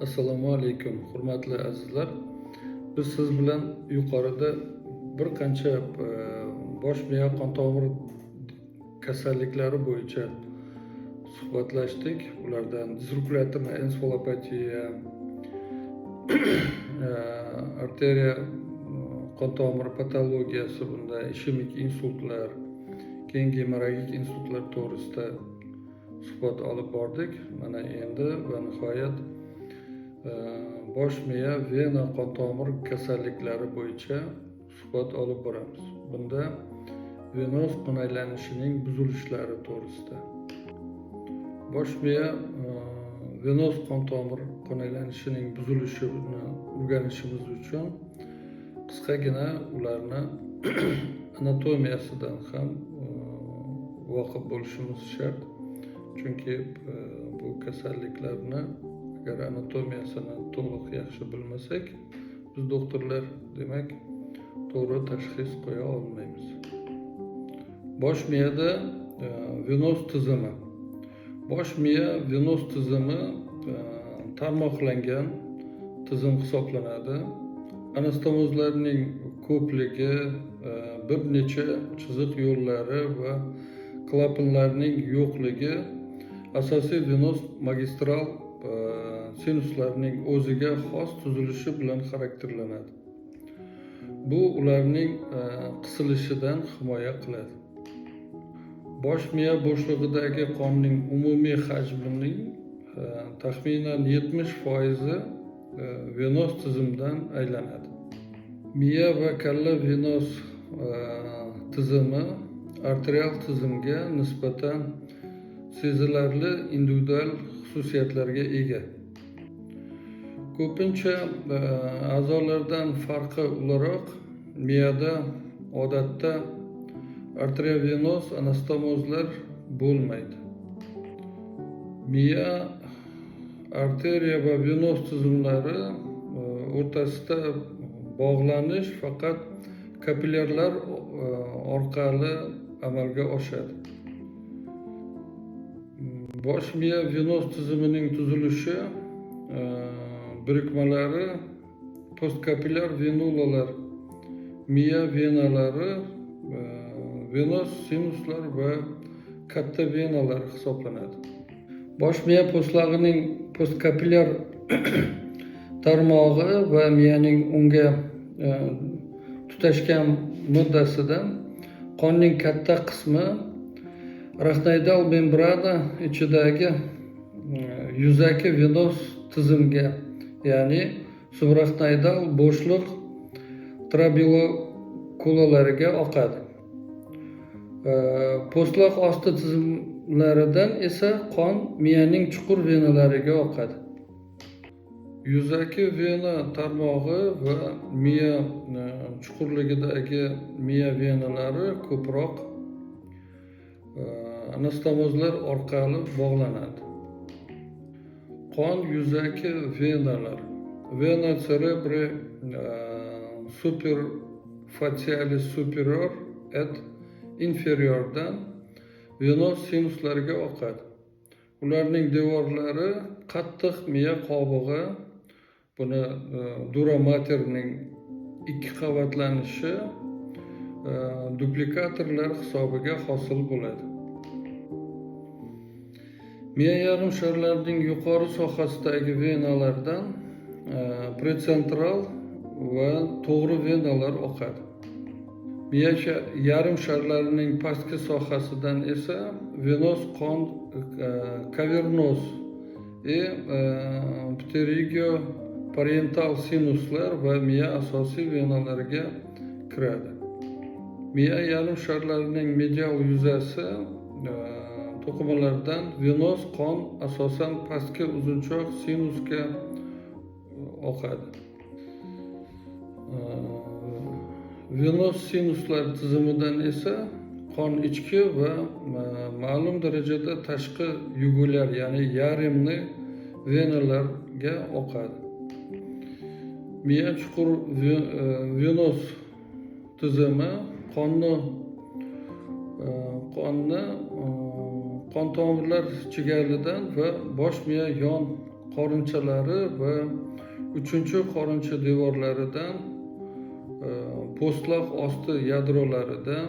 Assalomu alaykum, hurmatli azizlar. Biz siz bilan yuqorida bir qancha bosh miya qon tomir kasalliklari bo'yicha suhbatlashdik. Ulardan disruptivna ensefalopatiya, arteriya qon tomiri patologiyasi, bunda ishemik insultlar, keyingi gemorragik insultlar to'g'risida suhbat olib bordik. Mana endi va nihoyat bosh miya vena qon tomir kasalliklari bo'yicha suhbat olib boramiz. Bunda venoz qon aylanishining buzilishlari to'g'risida. Bosh miya venoz qon tomir qon aylanishining buzilishini o'rganishimiz uchun qisqagina ularni anatomiyasidan ham voqif bo'lishimiz shart. Chunki bu kasalliklarni agar anatomiyasini to'liq yaxshi bilmasak, biz doktorlar demak to'g'ri tashxis qo'ya olmaymiz. Bosh miyada venoz tizimi. Bosh miya venoz tizimi tarmoqlangan tizim hisoblanadi. Anastomozlarning ko'pligi, bir necha chiziq yo'llari va klapanlarning yo'qligi asosiy venoz magistral sinuslarning o'ziga xos tuzilishi bilan xarakterlanadi. Bu ularning qisilishidan himoya qiladi. Bosh miya bo'shlig'idagi qonning umumiy hajmining taxminan 70% venoz tizimdan aylanadi. Miya va kalla venoz tizimi arterial tizimga nisbatan sezilarli individual xususiyatlarga ega. Ko'pincha a'zolardan farqi o'laroq miyada odatda arteriovenoz anastomozlar bo'lmaydi. Miya arteriya va venoz tizimlari o'rtasida bog'lanish faqat kapillyarlar orqali amalga oshadi. Bosh miya venoz tizimining tuzilishi birikmalari postkapillyar venulalar, miya venalari, venoz sinuslar va katta venalar hisoblanadi. Bosh miya po'stlog'ining postkapillyar tarmog'i va miyaning unga tutashgan moddasidan qonning katta qismi arachnoidal membrana ichidagi yuzaki venoz tizimga, ya'ni subarachnoidal bo'shliq trabekulolariga oqadi. Po'stloq osti tizimlaridan esa qon miyaning chuqur venalariga oqadi. Yuzaki vena tarmog'i va miya chuqurligidagi miya venalari ko'proq anastomozlar orqali bog'lanadi. Qon yuzaki venalar, vena cerebri superficialis superior et inferiordan venoz sinuslarga oqadi. Ularning devorlari qattiq miya qobig'i, buni dura materning ikki qavatlanishi duplikatorlar hisobiga hosil bo'ladi. Miya yarim sharlarining yuqori sohasidagi venalardan precentral va to'g'ri venalar oqadi. Miya yarim sharlarining pastki sohasidan esa venoz qon kavernoz pterigio-parental sinuslar va miya asosiy venalariga kiradi. Miya yarim sharlarining medial yuzasi to'qimalaridan venoz qon asosan pastki uzunchoq sinusga oqadi. Venoz sinuslar tizimidan esa qon ichki va ma'lum darajada tashqi yugular, ya'ni yarimni venalarga oqadi. Miya chuqur venoz tizimi qonni qon tomirlar chigalidan va bosh miya yon qorunchalari va uchinchi qorincha devorlaridan, po'stloq osti yadrolaridan,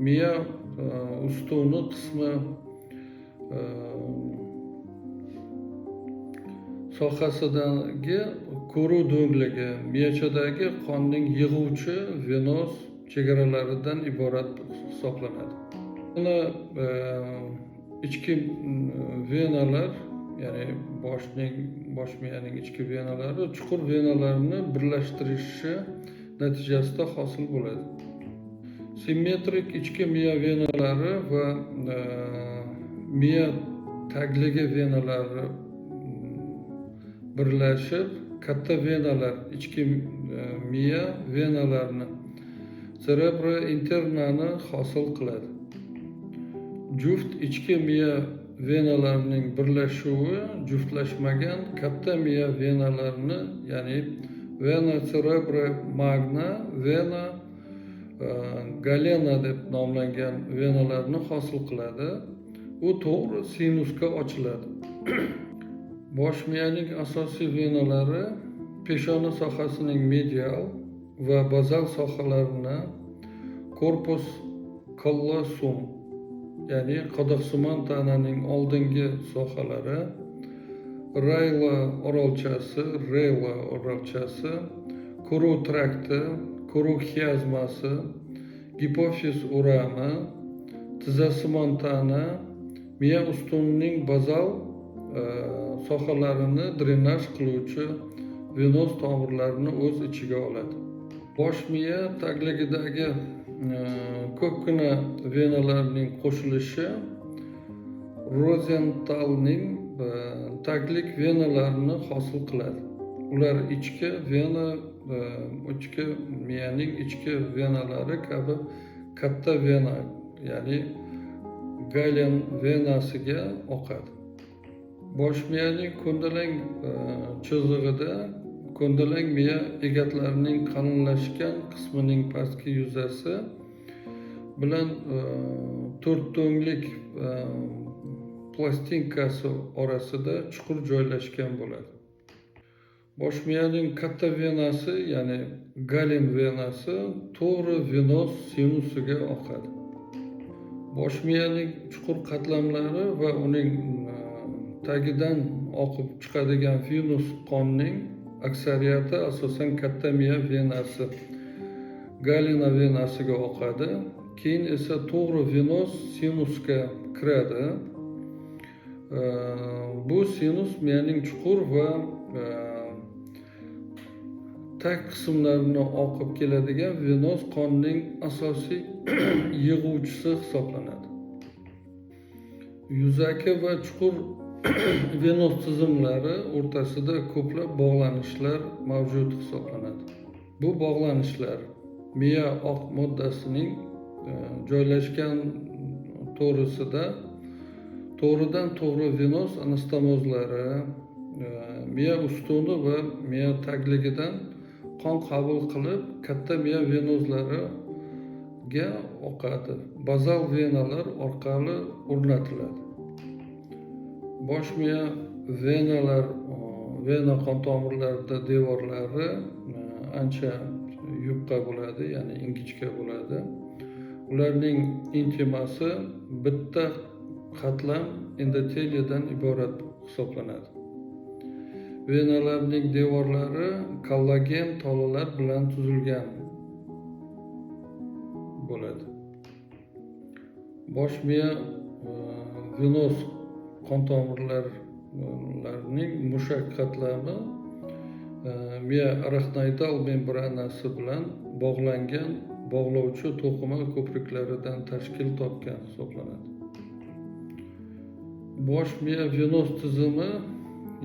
miya ustuni qismi sohasidagi ko'ruv do'ngligi miyachadagi qonning yig'uvchi venos chegaralaridan iborat hisoblanadi. Buni ichki venalar, ya'ni bosh miyaning ichki venalari chuqur venalarni birlashtirishi natijasida hosil bo'ladi. Simmetrik ichki miya venalari va miya tagligi venalari birlashib katta venalar, ichki miya venalarini, cerebro internani hosil qiladi. Juft ichki miya venalarining birlashuvi juftlashmagan katta miya venalarini, ya'ni vena cerebro magna, vena galena deb nomlangan venalarni hosil qiladi. U to'g'ri sinusga ochiladi. Bosh miyaning asosiy venalari peshona sohasining medial va bazal sohalarini, korpus callosum, ya'ni qodoqsimon tananing oldingi sohalari, rayla orolchasi, ko'ruv trakti, ko'ruv xiyazmasi, gipofiz o'rami, tizzasimon tana, miya ustunining bazal sohalarini drenaj qiluvchi venos tomirlarni o'z ichiga oladi. Bosh miya tagligidagi ko'pgina venalarning qo'shilishi Rozentalning taglik venalarini hosil qiladi. Ular ichki miyaning ichki venalari kabi katta vena, ya'ni Galen venasiga oqadi. Bosh miyaning ko'ndalang chizig'ida ko'ndalang miya egatlarining qalinlashgan qismining pastki yuzasi bilan to'rtto'nglik plastinkasi orasida chuqur joylashgan bo'ladi. Bosh miyaning katta venasi, ya'ni Galen venasi to'g'ri venos sinusiga oqadi. Bosh miyaning chuqur qatlamlari va uning tagidan oqib chiqadigan venus qonning aksariyati asosan katta miya venasi, galena venasiga oqadi. Keyin esa to'g'ri venos sinusga kiradi. Bu sinus miyaning chuqur va tag qismlarini oqib keladigan venos qonning asosiy yig'uvchisi hisoblanadi. Yuzaki va chuqur venos tizimlari o'rtasida ko'plab bog'lanishlar mavjud hisoblanadi. Bu bog'lanishlar miya oq moddasining joylashgan to'risida to'g'ridan to'g'ri venos anastomozlari, miya ustuni va miya tagligidan qon qabul qilib, katta miya venozlariga oqadi. Bazal venalar orqali o'rnatiladi. Bosh miya vena qon tomirlarida devorlari ancha yupqa bo'ladi, ya'ni ingichka bo'ladi. Ularning intimasi bitta qatlam endoteliyadan iborat hisoblanadi. Venalarning devorlari kollagen tolalar bilan tuzilgan bo'ladi. Bosh miya venos qon tomirlarining mushak qatlami miya arachnoidal membranasi bilan bog'langan bog'lovchi to'qima ko'priklaridan tashkil topgan hisoblanadi. Bosh miya venos tizimi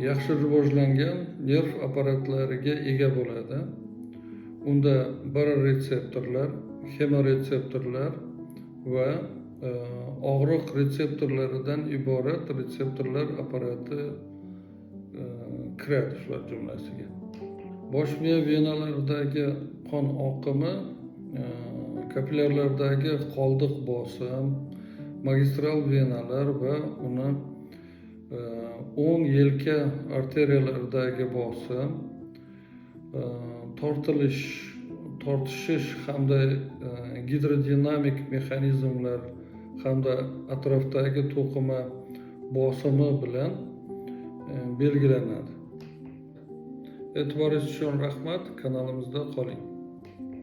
yaxshi rivojlangan nerv apparatlariga ega bo'ladi. Unda baroretseptorlar, hemoretseptorlar va og'riq retseptorlaridan iborat retseptorlar apparati kiradi shular jumlasiga. Bosh miya venalaridagi qon oqimi kapillyarlardagi qoldiq bosim, magistral venalar va uni o'ng yelka arteriyalaridagi bosim, tortishish hamda gidrodinamik mexanizmlar hamda atrofdagi to'qima bosimi bilan belgilanadi. E'tiboringiz uchun rahmat. Kanalimizda qoling.